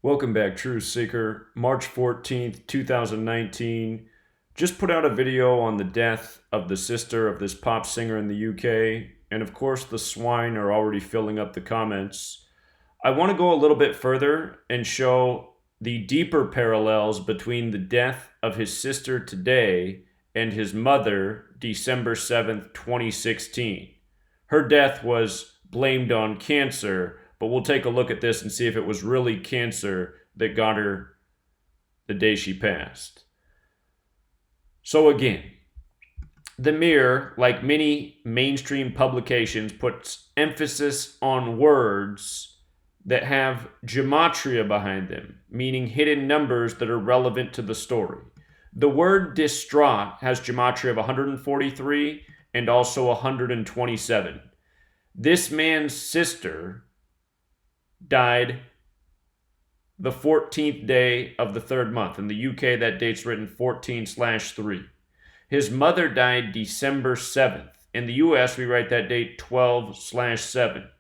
Welcome back, Truth Seeker. March 14th, 2019. Just put out a video on the death of the sister of this pop singer in the UK, and of course the swine are already filling up the comments. I want to go a little bit further and show the deeper parallels between the death of his sister today and his mother December 7th, 2016. Her death was blamed on cancer, but we'll take a look at this and see if it was really cancer that got her the day she passed. So again, The Mirror, like many mainstream publications, puts emphasis on words that have gematria behind them, meaning hidden numbers that are relevant to the story. The word distraught has gematria of 143 and also 127. This man's sister died the 14th day of the third month. In the UK, that date's written 14/3. His mother died December 7th. In the US, we write that date 12/7.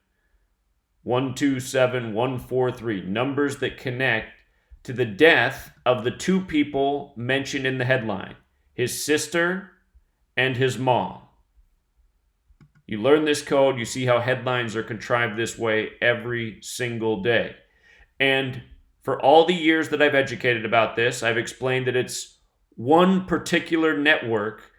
127143. Numbers that connect to the death of the two people mentioned in the headline, his sister and his mom. You learn this code, you see how headlines are contrived this way every single day. And for all the years that I've educated about this, I've explained that it's one particular network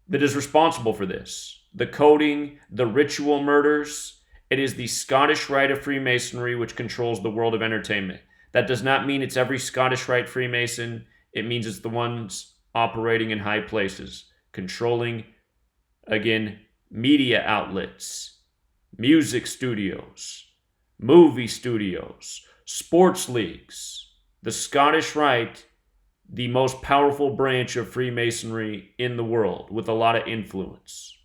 that is responsible for this. The coding, the ritual murders. It is the Scottish Rite of Freemasonry which controls the world of entertainment. That does not mean it's every Scottish Rite Freemason. It means it's the ones operating in high places, controlling, again, media outlets, music studios, movie studios, sports leagues. The Scottish Rite, the most powerful branch of Freemasonry in the world, with a lot of influence.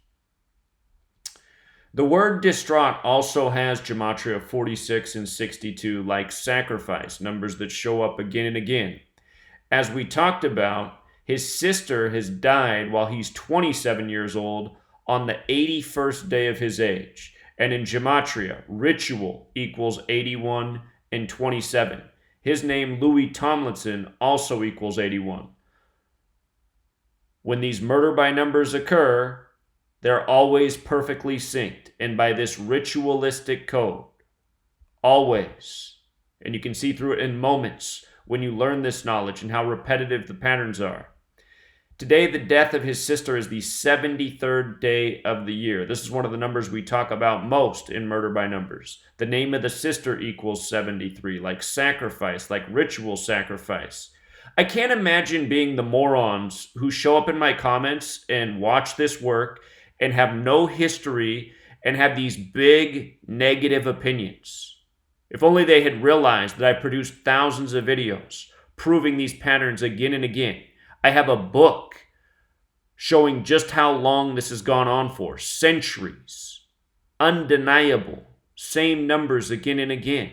The word distraught also has gematria of 46 and 62, like sacrifice, numbers that show up again and again. As we talked about, his sister has died while he's 27 years old on the 81st day of his age. And in gematria, ritual equals 81 and 27. His name, Louis Tomlinson, also equals 81. When these murder by numbers occur, they're always perfectly synced, and by this ritualistic code. Always. And you can see through it in moments when you learn this knowledge and how repetitive the patterns are. Today, the death of his sister is the 73rd day of the year. This is one of the numbers we talk about most in Murder by Numbers. The name of the sister equals 73, like sacrifice, like ritual sacrifice. I can't imagine being the morons who show up in my comments and watch this work and have no history and have these big negative opinions. If only they had realized that I produced thousands of videos proving these patterns again and again. I have a book showing just how long this has gone on for. Centuries. Undeniable. Same numbers again and again.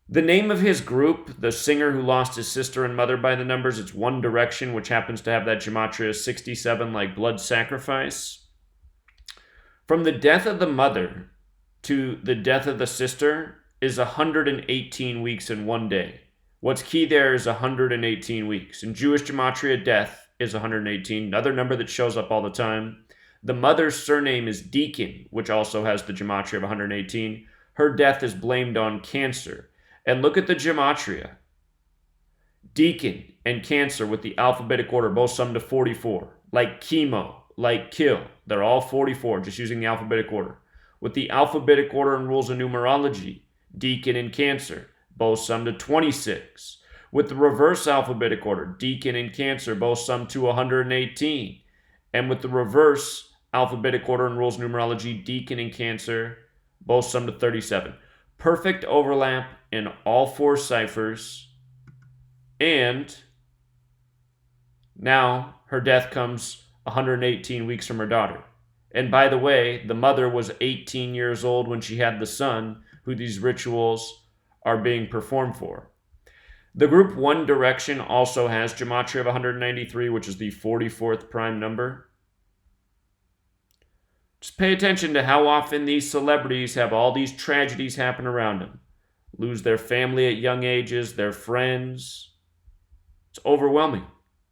The name of his group, the singer who lost his sister and mother by the numbers, it's One Direction, which happens to have that gematria 67, like blood sacrifice. From the death of the mother to the death of the sister is 118 weeks in one day. What's key there is 118 weeks. In Jewish gematria, death is 118, another number that shows up all the time. The mother's surname is Deacon, which also has the gematria of 118. Her death is blamed on cancer. And look at the gematria. Deacon and cancer with the alphabetic order both sum to 44. Like chemo, like kill. They're all 44, just using the alphabetic order. With the alphabetic order and rules of numerology, Deacon and cancer both sum to 26. With the reverse alphabetic order, Deacon and Cancer both sum to 118. And with the reverse alphabetic order and rules of numerology, Deacon and Cancer both sum to 37. Perfect overlap in all four ciphers. And now her death comes 118 weeks from her daughter. And by the way, the mother was 18 years old when she had the son who these rituals are being performed for. The group One Direction also has gematria of 193, which is the 44th prime number. Just pay attention to how often these celebrities have all these tragedies happen around them. Lose their family at young ages, their friends. It's overwhelming.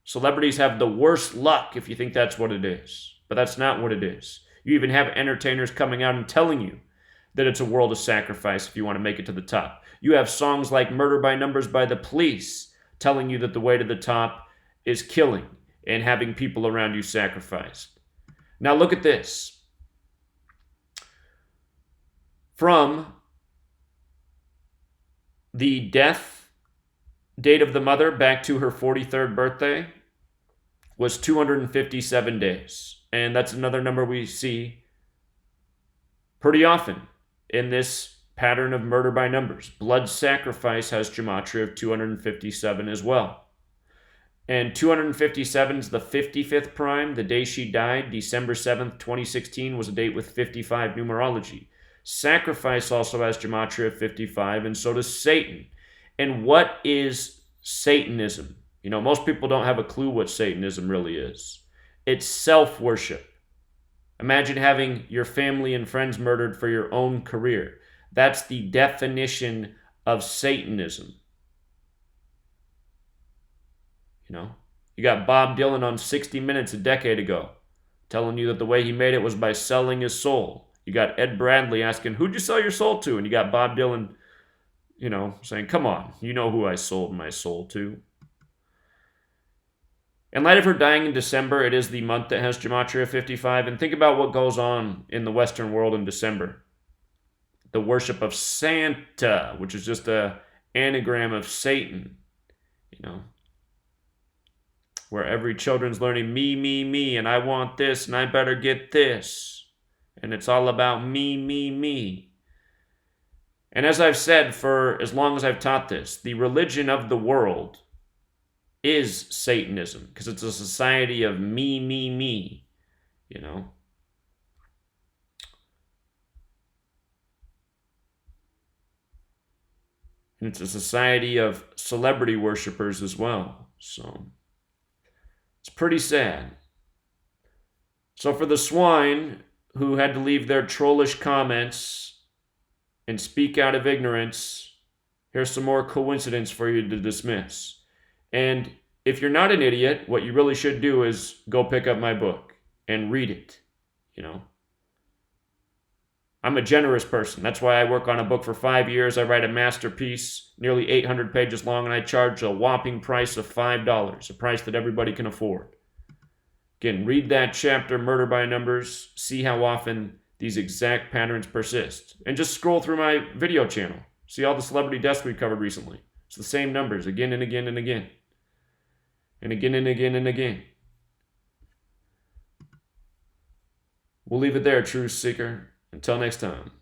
Celebrities have the worst luck if you think that's what it is. But that's not what it is. You even have entertainers coming out and telling you that it's a world of sacrifice if you want to make it to the top. You have songs like Murder by Numbers by the Police telling you that the way to the top is killing and having people around you sacrificed. Now look at this. From the death date of the mother back to her 43rd birthday was 257 days. And that's another number we see pretty often in this pattern of murder by numbers. Blood sacrifice has gematria of 257 as well. And 257 is the 55th prime. The day she died, December 7th, 2016, was a date with 55 numerology. Sacrifice also has gematria of 55, and so does Satan. And what is Satanism? You know, most people don't have a clue what Satanism really is. It's self-worship. Imagine having your family and friends murdered for your own career. That's the definition of Satanism. You know, you got Bob Dylan on 60 Minutes a decade ago telling you that the way he made it was by selling his soul. You got Ed Bradley asking, who'd you sell your soul to? And you got Bob Dylan, you know, saying, come on, you know who I sold my soul to. In light of her dying in December, it is the month that has gematria 55. And think about what goes on in the Western world in December. The worship of Santa, which is just an anagram of Satan, you know, where every children's learning me, and I want this, and I better get this. And it's all about me. And as I've said for as long as I've taught this, the religion of the world is Satanism, because it's a society of me, you know. And it's a society of celebrity worshipers as well. So it's pretty sad. So for the swine who had to leave their trollish comments and speak out of ignorance, here's some more coincidence for you to dismiss. And if you're not an idiot, what you really should do is go pick up my book and read it, you know. I'm a generous person. That's why I work on a book for 5 years. I write a masterpiece, nearly 800 pages long, and I charge a whopping price of $5, a price that everybody can afford. Again, read that chapter, Murder by Numbers, see how often these exact patterns persist. And just scroll through my video channel. See all the celebrity deaths we covered recently. It's the same numbers again and again and again. And again and again and again. We'll leave it there, Truth Seeker. Until next time.